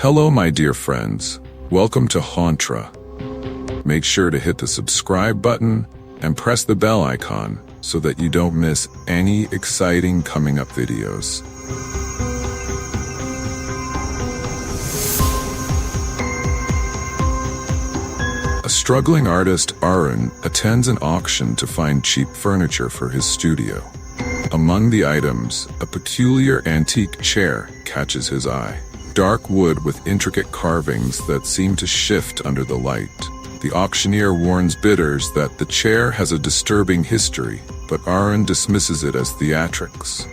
Hello my dear friends, welcome to Hauntra. Make sure to hit the subscribe button and press the bell icon so that you don't miss any exciting coming up videos. A struggling artist, Arun, attends an auction to find cheap furniture for his studio. Among the items, a peculiar antique chair catches his eye. Dark wood with intricate carvings that seem to shift under the light. The auctioneer warns bidders that the chair has a disturbing history, but Arun dismisses it as theatrics.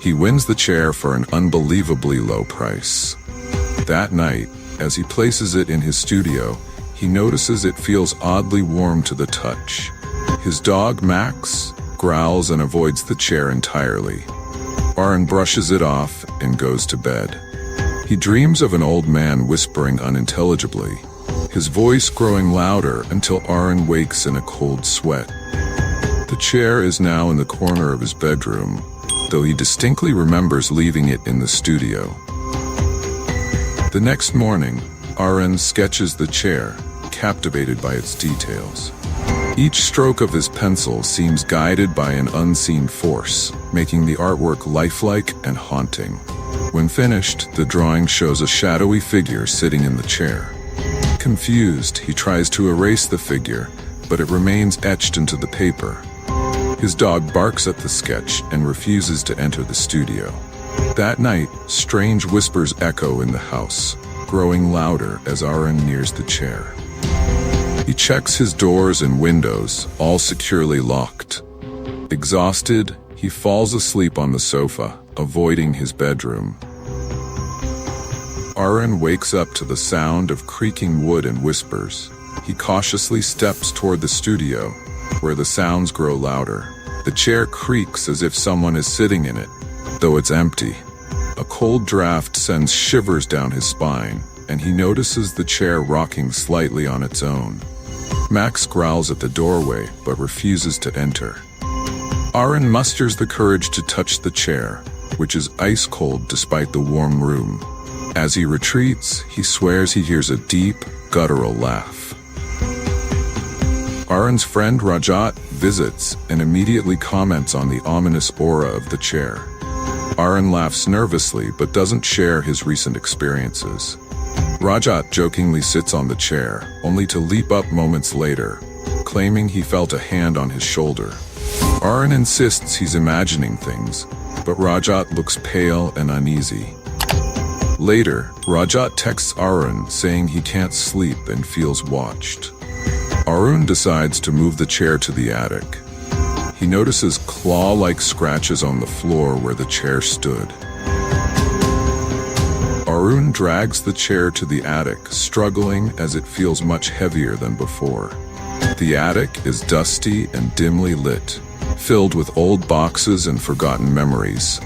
He wins the chair for an unbelievably low price. That night, as he places it in his studio, he notices it feels oddly warm to the touch. His dog, Max, growls and avoids the chair entirely. Arun brushes it off and goes to bed. He dreams of an old man whispering unintelligibly, his voice growing louder until Arun wakes in a cold sweat. The chair is now in the corner of his bedroom, though he distinctly remembers leaving it in the studio. The next morning, Arun sketches the chair, captivated by its details. Each stroke of his pencil seems guided by an unseen force, making the artwork lifelike and haunting. When finished, the drawing shows a shadowy figure sitting in the chair. Confused, he tries to erase the figure, but it remains etched into the paper. His dog barks at the sketch and refuses to enter the studio. That night, strange whispers echo in the house, growing louder as Arun nears the chair. He checks his doors and windows, all securely locked. Exhausted, he falls asleep on the sofa, avoiding his bedroom. Arun wakes up to the sound of creaking wood and whispers. He cautiously steps toward the studio, where the sounds grow louder. The chair creaks as if someone is sitting in it, though it's empty. A cold draft sends shivers down his spine, and he notices the chair rocking slightly on its own. Max growls at the doorway, but refuses to enter. Arun musters the courage to touch the chair, which is ice cold despite the warm room. As he retreats, he swears he hears a deep, guttural laugh. Arun's friend Rajat visits and immediately comments on the ominous aura of the chair. Arun laughs nervously but doesn't share his recent experiences. Rajat jokingly sits on the chair, only to leap up moments later, claiming he felt a hand on his shoulder. Arun insists he's imagining things, but Rajat looks pale and uneasy. Later, Rajat texts Arun saying he can't sleep and feels watched. Arun decides to move the chair to the attic. He notices claw-like scratches on the floor where the chair stood. Arun drags the chair to the attic, struggling as it feels much heavier than before. The attic is dusty and dimly lit, filled with old boxes and forgotten memories.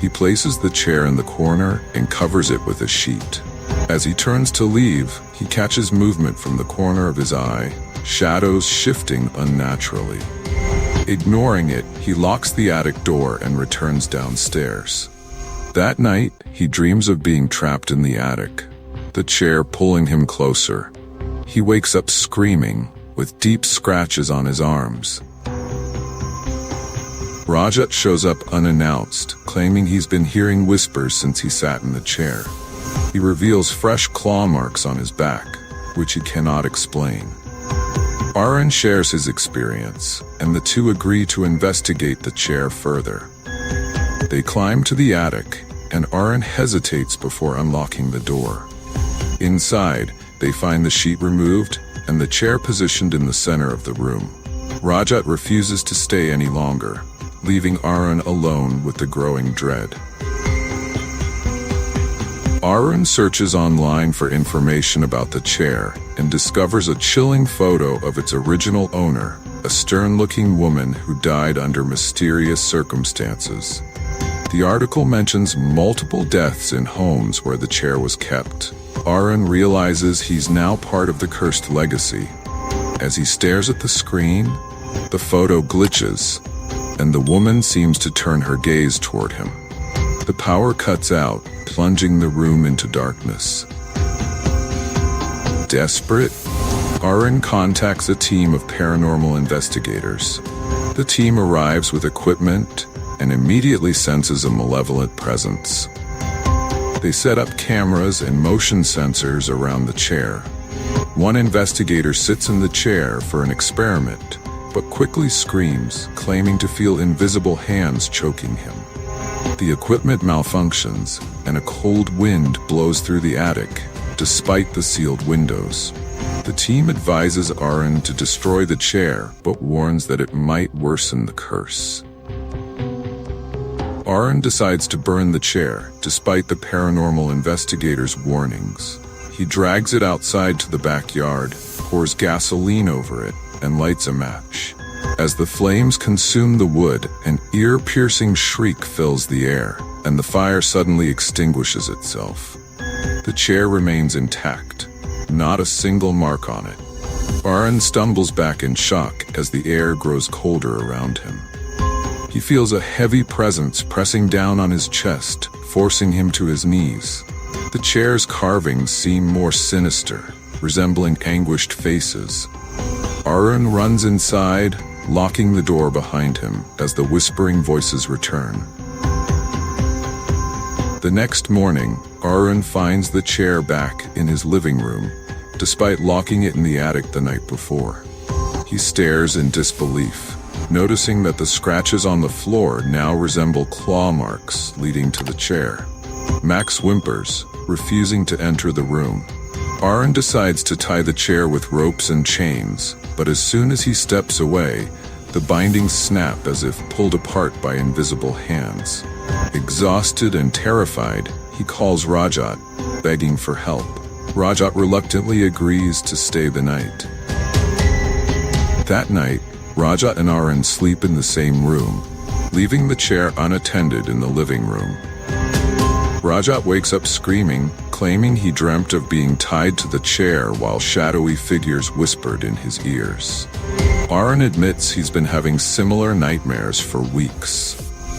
He places the chair in the corner and covers it with a sheet. As he turns to leave, he catches movement from the corner of his eye, shadows shifting unnaturally. Ignoring it, he locks the attic door and returns downstairs. That night, he dreams of being trapped in the attic, the chair pulling him closer. He wakes up screaming, with deep scratches on his arms. Rajat shows up unannounced, claiming he's been hearing whispers since he sat in the chair. He reveals fresh claw marks on his back, which he cannot explain. Arun shares his experience, and the two agree to investigate the chair further. They climb to the attic, and Arun hesitates before unlocking the door. Inside, they find the sheet removed and the chair positioned in the center of the room. Rajat refuses to stay any longer, leaving Arun alone with the growing dread. Arun searches online for information about the chair and discovers a chilling photo of its original owner, a stern-looking woman who died under mysterious circumstances. The article mentions multiple deaths in homes where the chair was kept. Arun realizes he's now part of the cursed legacy. As he stares at the screen, the photo glitches, and the woman seems to turn her gaze toward him. The power cuts out, plunging the room into darkness. Desperate, Aaron contacts a team of paranormal investigators. The team arrives with equipment and immediately senses a malevolent presence. They set up cameras and motion sensors around the chair. One investigator sits in the chair for an experiment, but quickly screams, claiming to feel invisible hands choking him. The equipment malfunctions, and a cold wind blows through the attic, despite the sealed windows. The team advises Aaron to destroy the chair, but warns that it might worsen the curse. Aaron decides to burn the chair, despite the paranormal investigators' warnings. He drags it outside to the backyard, pours gasoline over it, and lights a match. As the flames consume the wood, an ear-piercing shriek fills the air, and the fire suddenly extinguishes itself. The chair remains intact, not a single mark on it. Aaron stumbles back in shock as the air grows colder around him. He feels a heavy presence pressing down on his chest, forcing him to his knees. The chair's carvings seem more sinister, resembling anguished faces. Aaron runs inside, locking the door behind him as the whispering voices return. The next morning, Aaron finds the chair back in his living room, despite locking it in the attic the night before. He stares in disbelief, noticing that the scratches on the floor now resemble claw marks leading to the chair. Max whimpers, refusing to enter the room. Aaron decides to tie the chair with ropes and chains, but as soon as he steps away, the bindings snap as if pulled apart by invisible hands. Exhausted and terrified, he calls Rajat, begging for help. Rajat reluctantly agrees to stay the night. That night, Rajat and Aaron sleep in the same room, leaving the chair unattended in the living room. Rajat wakes up screaming, claiming he dreamt of being tied to the chair while shadowy figures whispered in his ears. Aaron admits he's been having similar nightmares for weeks.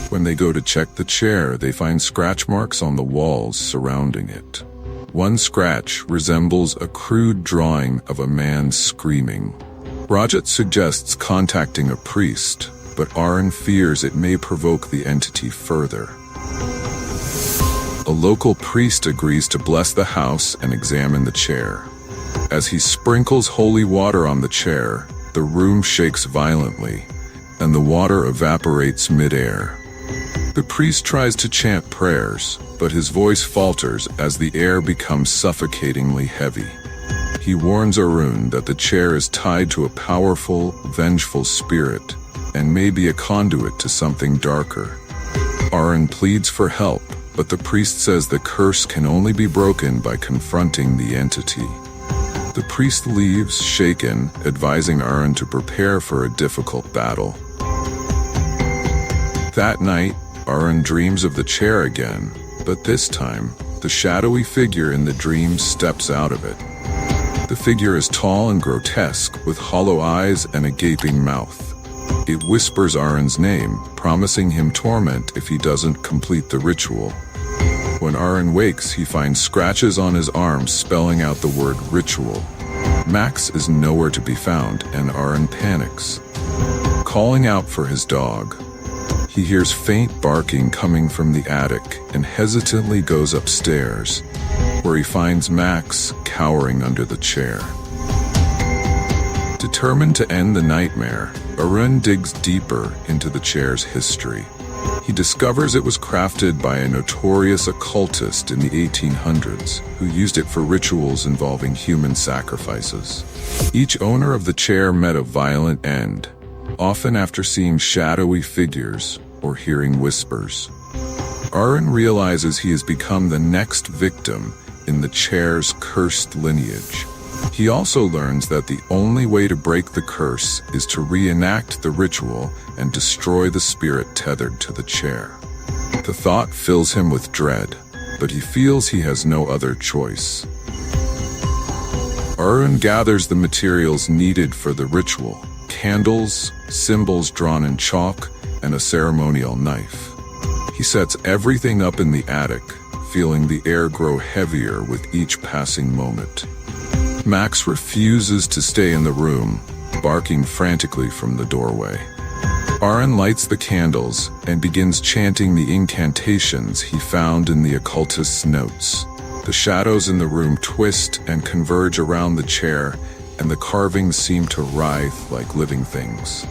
When they go to check the chair, they find scratch marks on the walls surrounding it. One scratch resembles a crude drawing of a man screaming. Rajat suggests contacting a priest, but Aaron fears it may provoke the entity further. A local priest agrees to bless the house and examine the chair. As he sprinkles holy water on the chair, the room shakes violently, and the water evaporates mid-air. The priest tries to chant prayers, but his voice falters as the air becomes suffocatingly heavy. He warns Arun that the chair is tied to a powerful, vengeful spirit, and may be a conduit to something darker. Arun pleads for help, but the priest says the curse can only be broken by confronting the entity. The priest leaves, shaken, advising Arun to prepare for a difficult battle. That night, Arun dreams of the chair again, but this time, the shadowy figure in the dream steps out of it. The figure is tall and grotesque, with hollow eyes and a gaping mouth. It whispers Arun's name, promising him torment if he doesn't complete the ritual. When Arun wakes, he finds scratches on his arms spelling out the word ritual. Max is nowhere to be found, and Arun panics. Calling out for his dog, he hears faint barking coming from the attic and hesitantly goes upstairs, where he finds Max cowering under the chair. Determined to end the nightmare, Arun digs deeper into the chair's history. He discovers it was crafted by a notorious occultist in the 1800s who used it for rituals involving human sacrifices. Each owner of the chair met a violent end, often after seeing shadowy figures or hearing whispers. Arun realizes he has become the next victim in the chair's cursed lineage. He also learns that the only way to break the curse is to reenact the ritual and destroy the spirit tethered to the chair. The thought fills him with dread, but he feels he has no other choice. Arun gathers the materials needed for the ritual: candles, symbols drawn in chalk, and a ceremonial knife. He sets everything up in the attic, feeling the air grow heavier with each passing moment. Max refuses to stay in the room, barking frantically from the doorway. Aaron lights the candles and begins chanting the incantations he found in the occultist's notes. The shadows in the room twist and converge around the chair, and the carvings seem to writhe like living things.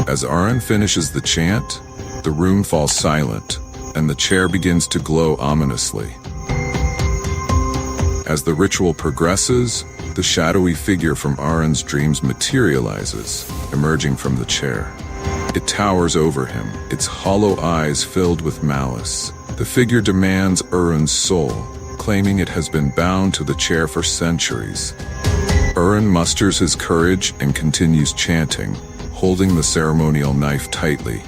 As Aaron finishes the chant, the room falls silent, and the chair begins to glow ominously. As the ritual progresses, the shadowy figure from Aaron's dreams materializes, emerging from the chair. It towers over him, its hollow eyes filled with malice. The figure demands Aaron's soul, claiming it has been bound to the chair for centuries. Aaron musters his courage and continues chanting, holding the ceremonial knife tightly.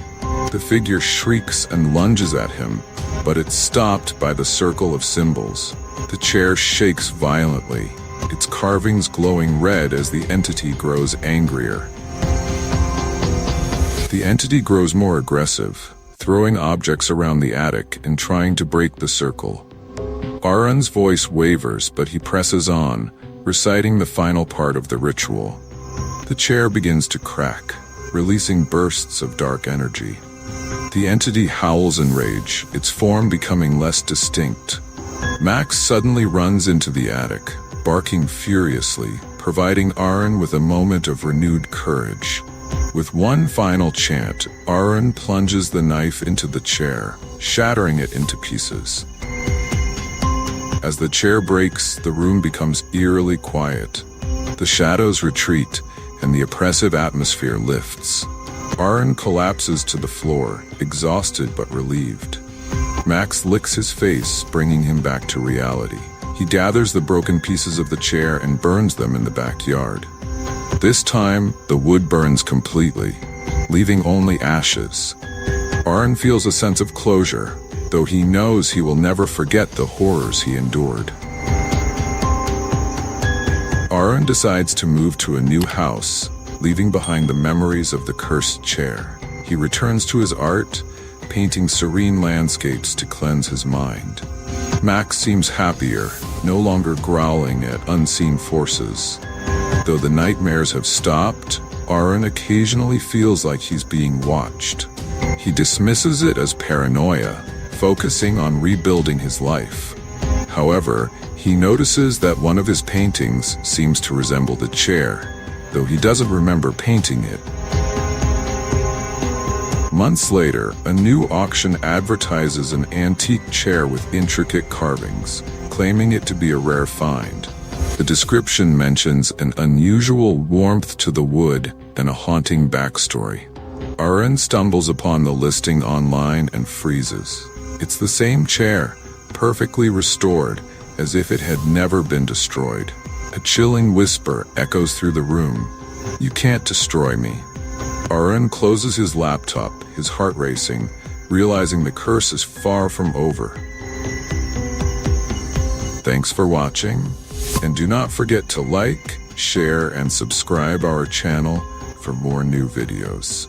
The figure shrieks and lunges at him, but it's stopped by the circle of symbols. The chair shakes violently, its carvings glowing red as the entity grows angrier. The entity grows more aggressive, throwing objects around the attic and trying to break the circle. Aaron's voice wavers, but he presses on, reciting the final part of the ritual. The chair begins to crack, releasing bursts of dark energy. The entity howls in rage, its form becoming less distinct. Max suddenly runs into the attic, barking furiously, providing Aaron with a moment of renewed courage. With one final chant, Aaron plunges the knife into the chair, shattering it into pieces. As the chair breaks, the room becomes eerily quiet. The shadows retreat, and the oppressive atmosphere lifts. Aaron collapses to the floor, exhausted but relieved. Max licks his face, bringing him back to reality. He gathers the broken pieces of the chair and burns them in the backyard. This time, the wood burns completely, leaving only ashes. Aaron feels a sense of closure, though he knows he will never forget the horrors he endured. Aaron decides to move to a new house, leaving behind the memories of the cursed chair. He returns to his art, painting serene landscapes to cleanse his mind. Max seems happier, no longer growling at unseen forces. Though the nightmares have stopped, Aaron occasionally feels like he's being watched. He dismisses it as paranoia, focusing on rebuilding his life. However, he notices that one of his paintings seems to resemble the chair, though he doesn't remember painting it. Months later, a new auction advertises an antique chair with intricate carvings, claiming it to be a rare find. The description mentions an unusual warmth to the wood and a haunting backstory. Aaron stumbles upon the listing online and freezes. It's the same chair, perfectly restored, as if it had never been destroyed. A chilling whisper echoes through the room. "You can't destroy me." Aaron closes his laptop, his heart racing, realizing the curse is far from over. Thanks for watching, and do not forget to like, share, and subscribe our channel for more new videos.